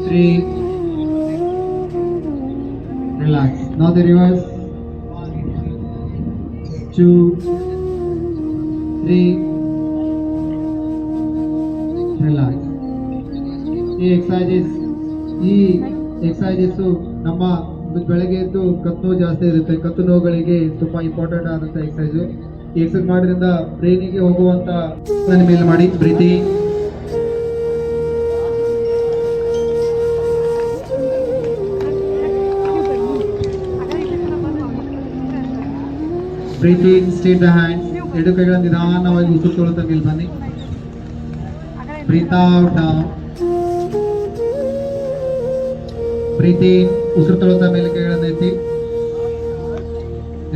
3. Relax. Now the reverse. 2, 3. Relax. ಈ exercises ನಮ್ಮ ಬೆಳಗ್ಗೆ ಎದ್ದು ಕತ್ತು ನೋವು ಜಾಸ್ತಿ ಇರುತ್ತೆ. ಕತ್ತು ನೋವುಗಳಿಗೆ ತುಂಬಾ ಇಂಪಾರ್ಟೆಂಟ್ ಆದಂತ ಎಕ್ಸಸೈಸ್. ಈ ಎಕ್ಸಸೈಸ್ ಮಾಡೋದ್ರಿಂದ ಬ್ರೈನಿಗೆ ಹೋಗುವಂತ ಮೇಲೆ ಮಾಡಿ breathing. Breathing, straight the hands. ಎರಡು ಕೈಗಳ ನಿಧಾನವಾಗಿ ಉಸಿರು ತೊಗೊಳ್ತಾ ಮೇಲೆ ಬನ್ನಿ. Breathe out down. ಬ್ರೀತಿಂಗ್, ಉಸಿರು ತೊಗೊಳ್ತಾ ಮೇಲೆ ಕೈಗಳನ್ನು ಎತ್ತಿ.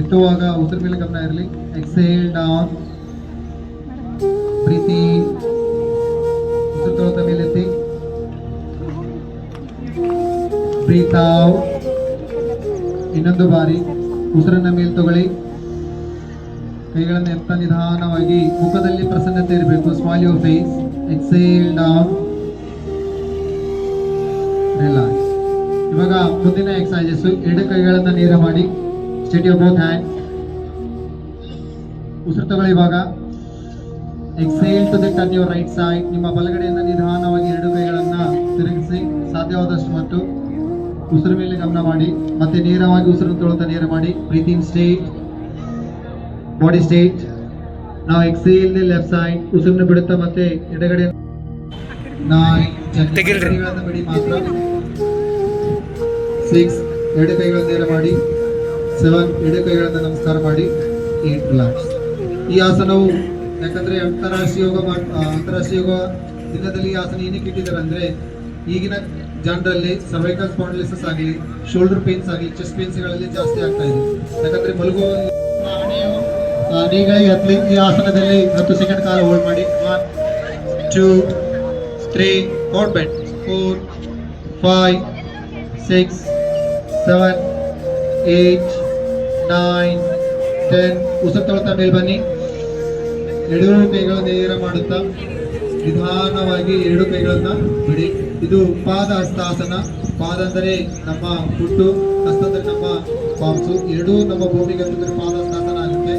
ಎತ್ತುವಾಗ ಉಸಿರು ಮೇಲೆ ಗಮನ ಇರಲಿ. Exhale down. ಬ್ರೀತಿಂಗ್, ಉಸಿರು ತೊಗೊಳ್ತಾ ಮೇಲೆ ಎತ್ತಿ. Breathe out. ಇನ್ನೊಂದು ಬಾರಿ ಉಸಿರನ್ನ ಮೇಲೆ ತಗೊಳ್ಳಿ. ಕೈಗಳನ್ನು ಎತ್ತ ನಿಧಾನವಾಗಿ. ಮುಖದಲ್ಲಿ ಪ್ರಸನ್ನತೆ ಇರಬೇಕು. Smile your face. Exhale down. Relax. ಇವಾಗ ಮುಂದಿನ ಎಕ್ಸಸೈಸಸ್. ಎರಡು ಕೈಗಳನ್ನು ನೇರ ಮಾಡಿ. Straight your both hand. ಉಸಿರು ತಗೊಳ್ಳಿ. ಇವಾಗ exhale to the turn your right side. ನಿಮ್ಮ ಬಲಗಡೆಯಿಂದ ನಿಧಾನವಾಗಿ ಎರಡು ಕೈಗಳನ್ನ ತಿರುಗಿಸಿ ಸಾಧ್ಯವಾದಷ್ಟು ಮತ್ತು ಉಸಿರು ಮೇಲೆ ಗಮನ ಮಾಡಿ. ಮತ್ತೆ ನೇರವಾಗಿ ಉಸಿರು ತೊಗೊಳ್ತಾ ನೇರ ಮಾಡಿ. Breathing straight. Body straight. ನಾವು ಎಕ್ಸೇಲ್ ದಿ ಲೆಫ್ಟ್ ಸೈಡ್. ಉಸಿರನ್ನು ಬಿಡುತ್ತಾ ಮತ್ತೆ ಎಡಗಡೆ 9 ಕೈಗಳನ್ನು ಬಿಡಿ ಮಾತ್ರ. 6 ಎರಡು ಕೈಗಳನ್ನು ನೇರ ಮಾಡಿ. 7 ಎರಡು ಕೈಗಳನ್ನು ನಮಸ್ಕಾರ ಮಾಡಿ. 8 ರಿಲ್ಯಾಕ್ಸ್. ಈ ಆಸನವು ಯಾಕಂದ್ರೆ ಅಂತಾರಾಷ್ಟ್ರೀಯ ಯೋಗ ದಿನದಲ್ಲಿ ಈ ಆಸನ ಏನಕ್ಕೆ ಇಟ್ಟಿದ್ದಾರೆ ಅಂದ್ರೆ ಈಗಿನ ಜನರಲ್ಲಿ ಸರ್ವೈಕಲ್ ಸ್ಪಾಂಡಿಲಿಸಿಸ್ ಆಗಲಿ, ಶೋಲ್ಡರ್ ಪೇನ್ಸ್ ಆಗಲಿ, ಚೆಸ್ಟ್ ಪೇನ್ಸ್ಗಳಲ್ಲಿ ಜಾಸ್ತಿ ಆಗ್ತಾ ಇದೆ. ಯಾಕಂದ್ರೆ ಮಲಗುವ ನೀಗಳಿಗೆ ಹತ್ತಲಿ. ಈ ಆಸನದಲ್ಲಿ 10 ಸೆಕೆಂಡ್ ಕಾಲ ಹೋಲ್ಡ್ ಮಾಡಿ. 1, 2, 3, ಫಾರ್ವರ್ಡ್ ಬೆಂಡ್. 4, 5, 6, 7, 8, 9, 10. ಉಸಿರು ತೊಗೊಳ್ತಾ ಮೇಲೆ ಬನ್ನಿ. ಎರಡು ಕೈಗಳು ನೇರ ಮಾಡುತ್ತಾ ನಿಧಾನವಾಗಿ ಎರಡು ಕೈಗಳನ್ನ ಬಿಡಿ. ಇದು ಪಾದ ಹಸ್ತಾಸನ. ಪಾದ ಅಂದರೆ ನಮ್ಮ ಹುಟ್ಟು, ಹಸ್ತ ಅಂದರೆ ನಮ್ಮ ಪಾಂಸು. ಎರಡೂ ನಮ್ಮ ಭೂಮಿಗೆ ಹತ್ತಿದ್ರೆ ಪಾದ ಹಸ್ತಾಸನ ಆಗುತ್ತೆ.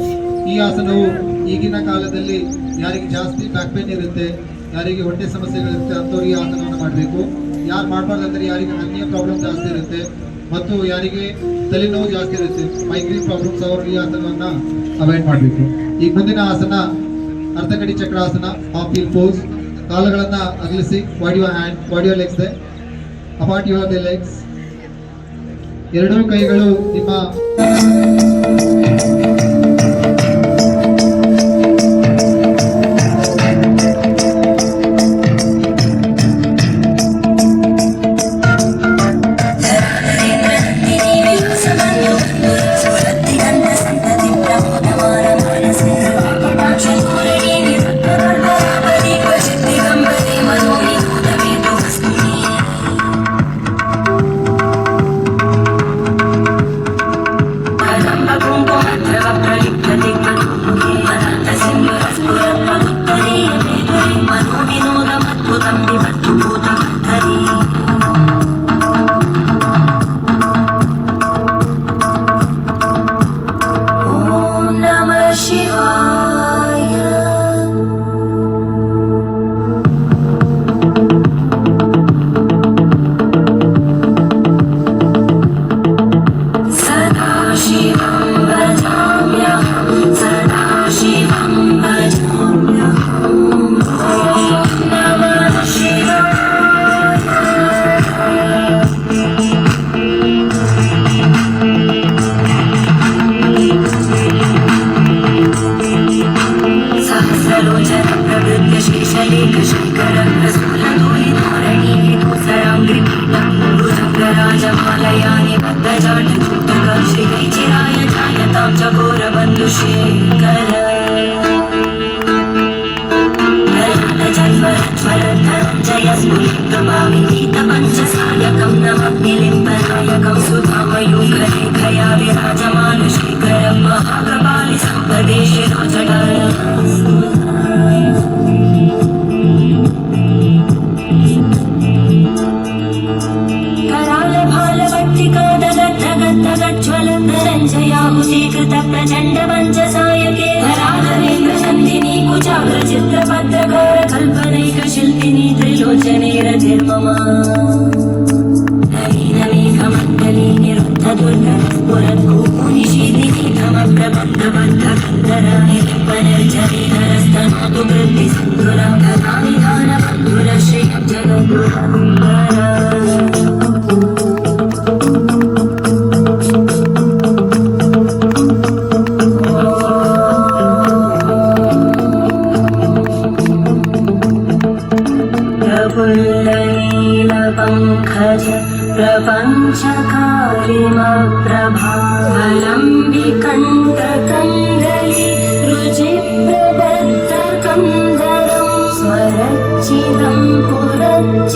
ಈ ಆಸನವು ಈಗಿನ ಕಾಲದಲ್ಲಿ ಯಾರಿಗೆ ಜಾಸ್ತಿ ಬ್ಯಾಕ್ ಪೇನ್ ಇರುತ್ತೆ, ಯಾರಿಗೆ ಹೊಟ್ಟೆ ಸಮಸ್ಯೆಗಳಿರುತ್ತೆ ಅಂಥವ್ರು ಈ ಆಸನವನ್ನು ಮಾಡಬೇಕು. ಯಾರು ಮಾಡಬಾರ್ದಂದ್ರೆ ಯಾರಿಗೆ ಹರ್ನಿಯ ಪ್ರಾಬ್ಲಮ್ ಜಾಸ್ತಿ ಇರುತ್ತೆ ಮತ್ತು ಯಾರಿಗೆ ತಲೆನೋವು ಜಾಸ್ತಿ ಇರುತ್ತೆ, ಮೈಗ್ರೇನ್ ಪ್ರಾಬ್ಲಮ್ಸ್, ಅವರು ಈ ಆಸನವನ್ನು ಅವಾಯ್ಡ್ ಮಾಡಬೇಕು. ಈಗ ಮುಂದಿನ ಆಸನ ಅರ್ಧಕಡಿ ಚಕ್ರಾಸನ, ಹಾಫ್ ವೀಲ್ ಪೋಸ್. ಕಾಲುಗಳನ್ನು ಅಗಲಿಸಿ. Wide your hand, wide your legs the apart your the legs. ಎರಡೂ ಕೈಗಳು ನಿಮ್ಮ चण्ड पञ्चसायके धराधरेन्द्र चन्दिनी कुचाग्र चित्रपत्रकार कल्पनैक शिल्पिनी त्रिलोचने रतिर्मम नवीनमेघमण्डली निरुद्ध दुर्गपुरद्भूनिशीदिनी प्रबन्धबद्धकन्दराय पुनर्जरीधरस्तनोतु वृद्धि सिन्धुरा कथानिधान बन्धुर श्रियं जगद्गुरुवन्दरा प्रफुल्लनीलपङ्कज प्रपञ्चकालिमप्रभावलम्बिकण्ठकन्दली रुचिप्रबद्धकन्दरं स्वरचिदं पुरच्च